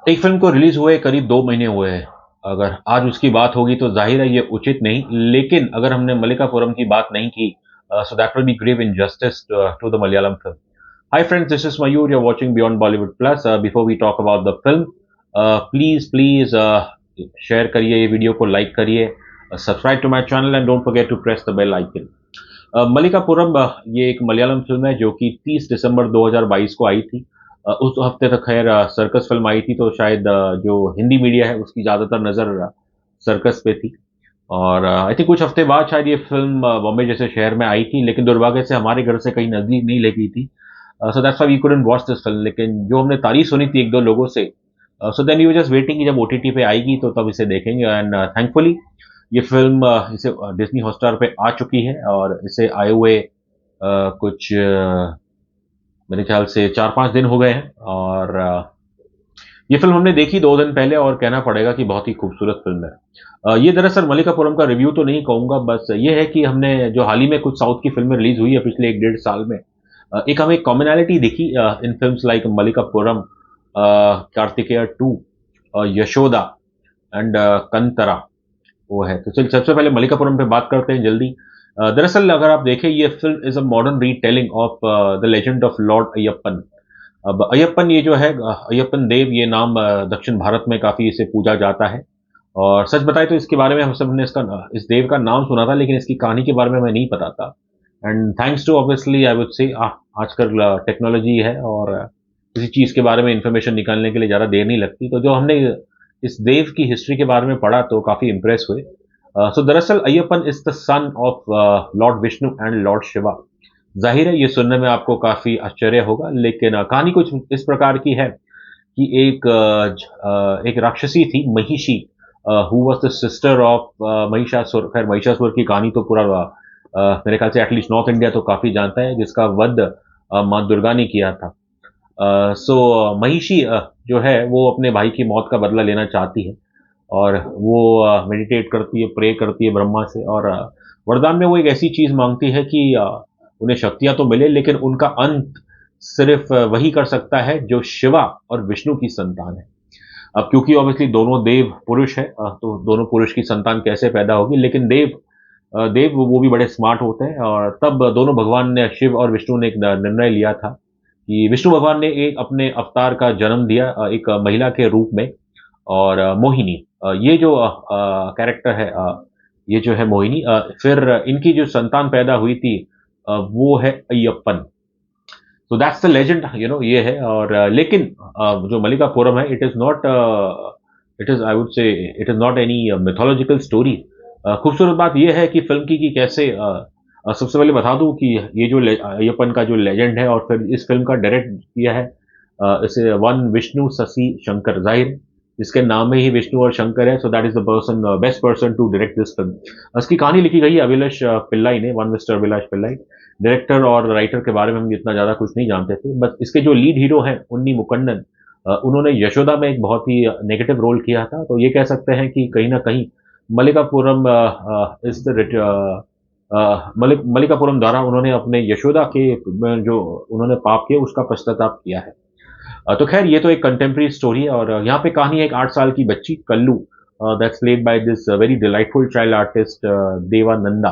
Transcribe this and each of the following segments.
एक फ़िल्म को रिलीज़ हुए करीब 2 महीने हुए हैं। अगर आज उसकी बात होगी तो ज़ाहिर है ये उचित नहीं, लेकिन अगर हमने मल्लिकापुरम की बात नहीं की so that will be grave injustice to the Malayalam film. Hi friends, this is Mayur. You're watching Beyond Bollywood Plus. Before we talk about the film, please share करिए ये वीडियो को लाइक करिए, subscribe to my channel and don't forget to press the bell icon. Malikappuram ये एक Malayalam film है जो कि 30 दिसंबर 2022 को आई थी। उस हफ्ते तक खैर सर्कस फिल्म आई थी तो शायद जो हिंदी मीडिया है उसकी ज़्यादातर नज़र सर्कस पे थी। और आई थिंक कुछ हफ्ते बाद शायद ये फिल्म बॉम्बे जैसे शहर में आई थी, लेकिन दुर्भाग्य से हमारे घर से कहीं नज़दीक नहीं लगी थी। So that's why we couldn't watch this film. लेकिन जो हमने तारीफ सुनी थी 1-2 लोगों से, so then we were just waiting कि जब ओटीटी पे आएगी तो तब इसे देखेंगे एंड थैंकफुली ये फ़िल्म इसे डिज़नी हॉटस्टार पे आ चुकी है और इसे आए हुए कुछ मेरे ख़्याल से 4-5 दिन हो गए हैं और ये फ़िल्म हमने देखी 2 दिन पहले और कहना पड़ेगा कि बहुत ही खूबसूरत फ़िल्म है। ये दरअसल मल्लिकापुरम का रिव्यू तो नहीं कहूँगा, बस ये है कि हमने जो हाल ही में कुछ साउथ की फ़िल्में रिलीज़ हुई है पिछले 1 डेढ़ साल में, एक हमें कॉमनैलिटी दिखी in films like Malikappuram, Karthikeya 2, Yashoda and Kantara. वो है। तो चलिए सबसे पहले मल्लिकापुरम पे बात करते हैं जल्दी। दरअसल अगर आप देखें ये film is a modern retelling of the legend of Lord Ayyappan. अब अय्यप्पन ये जो है अय्यप्पन देव ये नाम दक्षिण भारत में काफ़ी इसे पूजा जाता है और सच बताएँ तो इसके बारे में हम सबने इस देव का नाम सुना था लेकिन इसकी कहानी के बारे में हमें नहीं पता था। And thanks to obviously I would say आजकल टेक्नोलॉजी है और किसी चीज़ के बारे में इन्फॉर्मेशन निकालने के लिए ज़्यादा देर नहीं लगती। तो जो हमने इस देव की हिस्ट्री के बारे में पढ़ा तो काफ़ी इम्प्रेस हुए। सो दरअसल Ayyappan is the son of Lord Vishnu and Lord Shiva. ज़ाहिर है ये सुनने में आपको काफ़ी आश्चर्य होगा लेकिन कहानी कुछ इस प्रकार की है कि एक राक्षसी थी Mahishi, who was the sister of Mahishasura. खैर महिषासुर की कहानी तो पूरा मेरे ख्याल से एटलीस्ट नॉर्थ इंडिया तो काफ़ी जानता है जिसका वध माँ दुर्गा ने किया था। सो महिषी जो है वो अपने भाई की मौत का बदला लेना चाहती है और वो मेडिटेट करती है, प्रे करती है ब्रह्मा से और वरदान में वो एक ऐसी चीज़ माँगती है कि उन्हें शक्तियाँ तो मिले लेकिन उनका अंत सिर्फ़ वही कर सकता है जो शिवा और विष्णु की संतान है। अब क्योंकि ऑब्वियसली दोनों देव पुरुष हैं, तो दोनों पुरुष की संतान कैसे पैदा होगी? लेकिन देव वो भी बड़े स्मार्ट होते हैं और तब दोनों भगवान ने शिव और विष्णु ने एक निर्णय लिया था कि विष्णु भगवान ने एक अपने अवतार का जन्म दिया एक महिला के रूप में और मोहिनी ये जो कैरेक्टर है ये जो है मोहिनी फिर इनकी जो संतान पैदा हुई थी वो है अय्यप्पन। तो दैट्स द लेजेंड ये है और लेकिन जो मल्लिकापुरम है it is I would say it is not any mythological story. खूबसूरत बात ये है कि फ़िल्म की कि कैसे सबसे पहले बता दूँ कि ये जो अय्यप्पन का जो लेजेंड है और फिर इस फ़िल्म का डायरेक्ट किया है इसे वन विष्णु शशि शंकर। ज़ाहिर है, इसके नाम में ही विष्णु और शंकर है, so that is the person best person to direct this film. इसकी कहानी लिखी गई है अभिलाष पिल्लाई ने, one mister Abhilash Pillai. Director और राइटर के बारे में हम इतना ज़्यादा कुछ नहीं जानते थे, बस इसके जो लीड हीरो हैं उन्नी मुकन्नन, उन्होंने यशोदा में एक बहुत ही नेगेटिव रोल किया था, तो ये कह सकते हैं कि कहीं न कहीं मल्लिकापुरम इज़ द मल्लिकापुरम द्वारा उन्होंने अपने यशोदा के में जो उन्होंने पाप किए उसका पश्चाताप किया है। तो ख़ैर ये तो एक कंटेम्परेरी स्टोरी है और यहाँ पे कहानी है एक 8 साल की बच्ची Kallu, that's played by this very delightful child artist Devananda.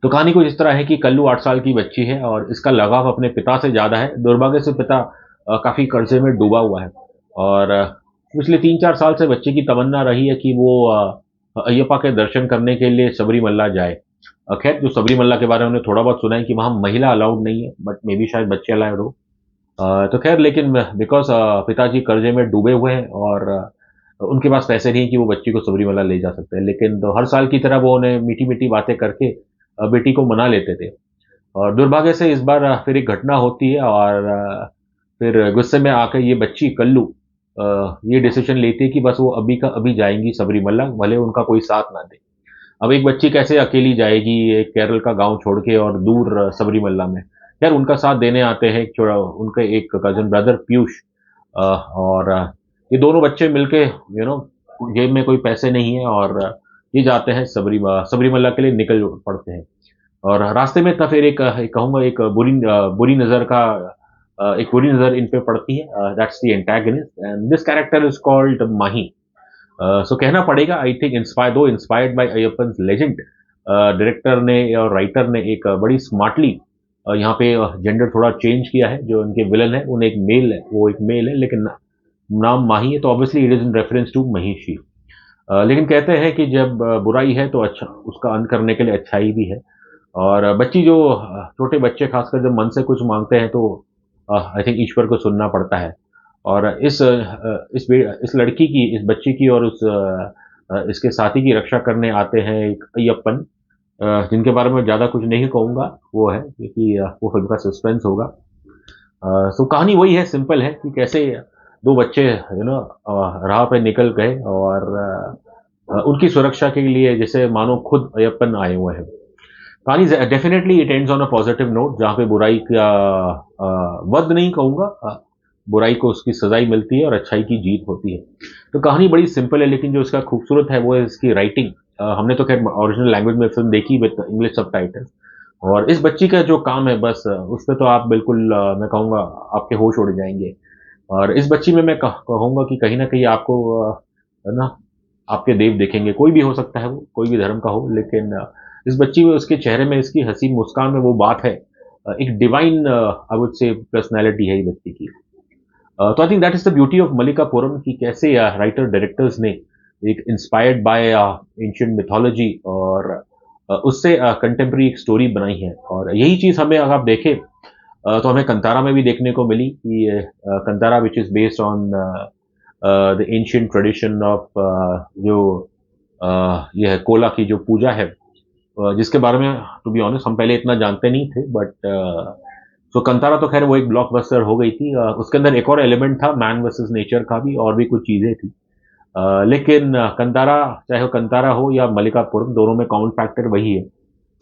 तो कहानी कुछ इस तरह है कि कल्लू 8 साल की बच्ची है और इसका लगाव अपने पिता से ज़्यादा है। दुर्भाग्य से पिता काफ़ी कर्ज़े में डूबा हुआ है और पिछले 3-4 साल से बच्चे की तमन्ना रही है कि वो अयप्पा के दर्शन करने के लिए सबरीमल्ला जाए। ख़ैर जो सबरीमल्ला के बारे में हमने थोड़ा बहुत सुना है कि वहाँ महिला अलाउड नहीं है, बट मेबी शायद बच्चे अलाउड हो। तो ख़ैर लेकिन बिकॉज़ पिताजी कर्ज़े में डूबे हुए हैं और उनके पास पैसे नहीं है कि वो बच्ची को सबरीमला ले जा सकते हैं। लेकिन तो हर साल की तरह वो उन्हें मीठी-मीठी बातें करके बेटी को मना लेते थे। और दुर्भाग्य से इस बार फिर एक घटना होती है और फिर गुस्से में आकर ये बच्ची कल्लू ये डिसीज़न लेती है कि बस वो अभी का अभी जाएँगी सबरीमला, भले उनका कोई साथ ना दे। अब एक बच्ची कैसे अकेली जाएगी एक केरल का गाँव छोड़ के और दूर सबरीमला में। खैर उनका साथ देने आते हैं उनके एक कज़िन ब्रदर पीयूष, और ये दोनों बच्चे मिलके जेब में कोई पैसे नहीं है और ये जाते हैं सबरीमला के लिए निकल पड़ते हैं। और रास्ते में तब फिर एक कहूँगा एक बुरी नज़र का एक बुरी नज़र इन पे पड़ती है। That's the antagonist and this character is called Mahi. So कहना पड़ेगा I think inspired by Ayyappan's legend, director ने और राइटर ने एक बड़ी स्मार्टली यहाँ पे जेंडर थोड़ा चेंज किया है। जो उनके विलन है उन्हें एक मेल है, वो एक मेल है, लेकिन नाम माही है, तो obviously it is in reference to Mahishi. लेकिन कहते हैं कि जब बुराई है तो अच्छा उसका अंत करने के लिए अच्छाई भी है। और बच्ची जो छोटे बच्चे खासकर जब मन से कुछ मांगते हैं तो आई थिंक ईश्वर को सुनना पड़ता है। और इस लड़की की, इस बच्ची की और इसके साथी की रक्षा करने आते हैं एक अय्यप्पन, जिनके बारे में ज़्यादा कुछ नहीं कहूँगा, वो है क्योंकि वो फ़िल्म का सस्पेंस होगा। सो कहानी वही है, सिंपल है कि कैसे 2 बच्चे राह पे निकल गए और उनकी सुरक्षा के लिए जैसे मानो खुद अय्यप्पन आए हुए हैं। कहानी definitely it ends on a positive note, जहाँ पे बुराई का वध नहीं कहूँगा, बुराई को उसकी सज़ाई मिलती है और अच्छाई की जीत होती है। तो कहानी बड़ी सिंपल है, लेकिन जो इसका खूबसूरत है वो है इसकी राइटिंग। हमने तो खैर ओरिजिनल लैंग्वेज में फ़िल्म देखी विद इंग्लिश सबटाइटल्स, और इस बच्ची का जो काम है बस उस पे तो आप बिल्कुल मैं कहूँगा आपके होश उड़ जाएँगे। और इस बच्ची में मैं कहूँगा कि कहीं न कहीं आपको है ना, आपके देव दिखेंगे। कोई भी हो सकता है वो, कोई भी धर्म का हो, लेकिन इस बच्ची में, उसके चेहरे में, इसकी हँसी मुस्कान में वो बात है। एक divine I would say personality है ये बच्ची की। तो I think that is the beauty of Malikappuram कि कैसे राइटर डायरेक्टर्स ने एक इंस्पायर्ड बाय एंशिएंट मिथोलॉजी और उससे कंटेम्परेरी एक स्टोरी बनाई है। और यही चीज़ हमें अगर आप देखें तो हमें कंतारा में भी देखने को मिली कि Kantara which is based on the ancient tradition of जो ये है कोला की जो पूजा है, जिसके बारे में टू बी ऑनेस्ट हम पहले इतना जानते नहीं थे, बट सो कंतारा तो खैर वो एक ब्लॉकबस्टर हो गई थी। उसके अंदर एक और एलिमेंट था मैन वर्सेस नेचर का भी, और भी कुछ चीज़ें थी। लेकिन कंतारा, चाहे वो कंतारा हो या मल्लिकापुरम, दोनों में कॉमन फैक्टर वही है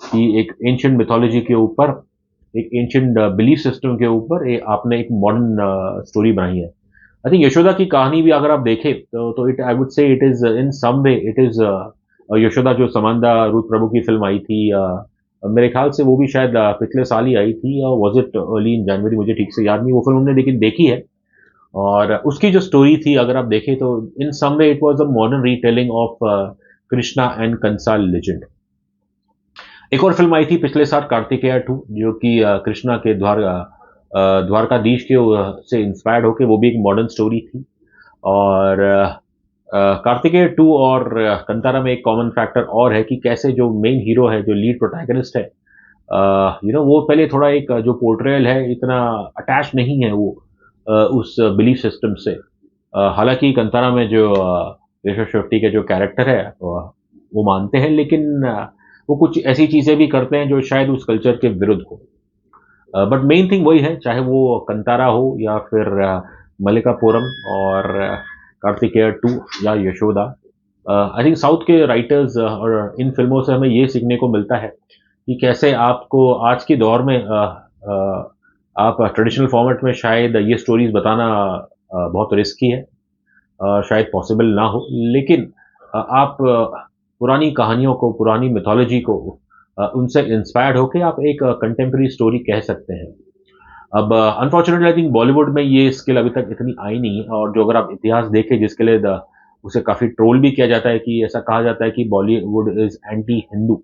कि एक एंशिएंट मिथोलॉजी के ऊपर, एक एंशिएंट बिलीफ सिस्टम के ऊपर आपने एक मॉडर्न स्टोरी बनाई है। आई थिंक यशोदा की कहानी भी अगर आप देखें तो it I would say it is in some way it is Yashoda जो समांदा रूथ प्रभु की फ़िल्म आई थी, मेरे ख़्याल से वो भी शायद पिछले साल ही आई थी, वाज़ इट अर्ली इन जनवरी, मुझे ठीक से याद नहीं। वो फ़िल्म हमने लेकिन देखी है, और उसकी जो स्टोरी थी अगर आप देखें तो in some way it was a modern retelling of Krishna and Kansa legend. एक और फ़िल्म आई थी पिछले साल, कार्तिकेय 2, जो कि कृष्णा के द्वारकाधीश के से इंस्पायर्ड होके, वो भी एक मॉडर्न स्टोरी थी। और कार्तिकेय 2 और कंतारा में एक कॉमन फैक्टर और है कि कैसे जो मेन हीरो है, जो लीड प्रोटैगनिस्ट है, वो पहले थोड़ा एक जो पोर्ट्रेयल है, इतना अटैच नहीं है वो उस बिलीफ सिस्टम से। हालाँकि कंतारा में जो ऋषभ शेट्टी के जो कैरेक्टर है वो मानते हैं, लेकिन वो कुछ ऐसी चीज़ें भी करते हैं जो शायद उस कल्चर के विरुद्ध हो। बट मेन थिंग वही है, चाहे वो कंतारा हो या फिर मल्लिकापुरम और कार्तिकेय 2 या यशोदा। आई थिंक साउथ के राइटर्स और इन फ़िल्मों से हमें ये सीखने को मिलता है कि कैसे आपको आज के दौर में आप ट्रेडिशनल फॉर्मेट में शायद ये स्टोरीज़ बताना बहुत रिस्की है, शायद पॉसिबल ना हो, लेकिन आप पुरानी कहानियों को, पुरानी मिथोलॉजी को उनसे इंस्पायर्ड होके आप एक कंटेम्परेरी स्टोरी कह सकते हैं। अब अनफॉर्चुनेटली आई थिंक बॉलीवुड में ये स्किल अभी तक इतनी आई नहीं है, और जो अगर आप इतिहास देखें, जिसके लिए उसे काफ़ी ट्रोल भी किया जाता है कि ऐसा कहा जाता है कि बॉलीवुड इज़ एंटी हिंदू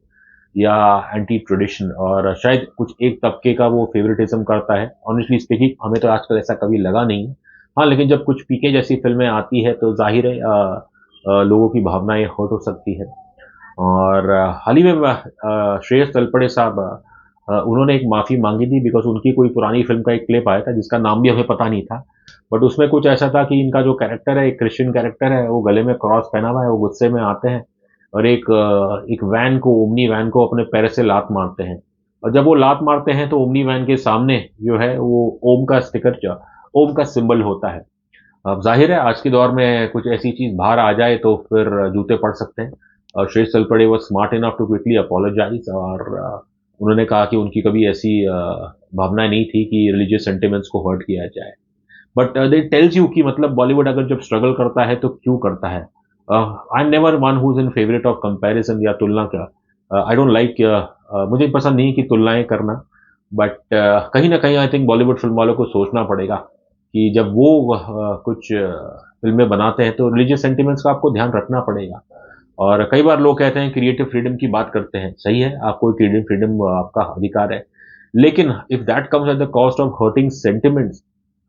या एंटी ट्रेडिशन, और शायद कुछ एक तबके का वो फेवरेटिज्म करता है। ऑनेस्टली स्पीकिंग हमें तो आजकल ऐसा कभी लगा नहीं है। हाँ, लेकिन जब कुछ पीके जैसी फ़िल्में आती है तो ज़ाहिर है लोगों की भावनाएँ हर्ट हो सकती है। और हाल ही में श्रेयस तलपड़े साहब, उन्होंने एक माफ़ी माँगी थी बिकॉज़ उनकी कोई पुरानी फ़िल्म का एक क्लिप आया था जिसका नाम भी हमें पता नहीं था। बट उसमें कुछ ऐसा था कि इनका जो कैरेक्टर है, एक क्रिश्चियन कैरेक्टर है, वो गले में क्रॉस पहना हुआ है, वो गुस्से में आते हैं और एक वैन को, ओमनी वैन को अपने पैर से लात मारते हैं। और जब वो लात मारते हैं तो ओमनी वैन के सामने जो है वो ओम का स्टिकर, ओम का सिंबल होता है। अब ज़ाहिर है आज के दौर में कुछ ऐसी चीज़ बाहर आ जाए तो फिर जूते पड़ सकते हैं। और Shreyas Talpade was smart enough to quickly apologise, और उन्होंने कहा कि उनकी कभी ऐसी भावनाएँ नहीं थी कि रिलीजियस सेंटिमेंट्स को हर्ट किया जाए। बट दे टेल्स यू कि मतलब बॉलीवुड अगर जब स्ट्रगल करता है तो क्यों करता है। I am never one who is in favourite of comparison या तुलना का। आई डोंट लाइक, मुझे पसंद नहीं कि तुलनाएँ करना। बट कहीं ना कहीं आई थिंक बॉलीवुड फिल्म वालों को सोचना पड़ेगा कि जब वो कुछ फिल्में बनाते हैं तो रिलीजियस सेंटिमेंट्स का आपको ध्यान रखना पड़ेगा। और कई बार लोग कहते हैं क्रिएटिव फ्रीडम की बात करते हैं, सही है, आपको क्रिएटिव फ्रीडम आपका अधिकार है, लेकिन if that comes at the cost of hurting sentiments,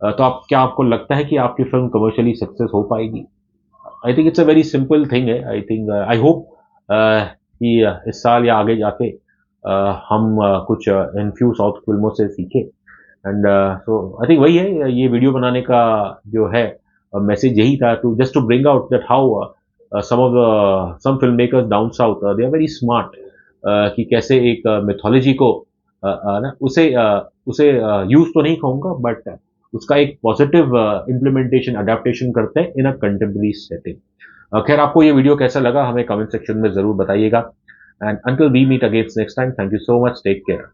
तो आप क्या आपको लगता है कि आपकी फिल्म कमर्शियली सक्सेस हो पाएगी? I think it's a very simple thing है। आई थिंक आई होप कि इस साल या आगे जाके हम कुछ इन फ्यू साउथ फिल्मों से सीखे। एंड सो आई थिंक वही है, ये वीडियो बनाने का जो है मैसेज यही था, to just to bring out that how some film makers down south they are very smart, कि कैसे एक मिथोलॉजी को ना उसे यूज तो नहीं कहूंगा, बट उसका एक पॉजिटिव इम्प्लीमेंटेशन अडेप्टेशन करते हैं इन अ कंटेम्प्रेरी सेटिंग। खैर, आपको ये वीडियो कैसा लगा हमें कमेंट सेक्शन में जरूर बताइएगा। And until we meet again next time, thank you so much, take care.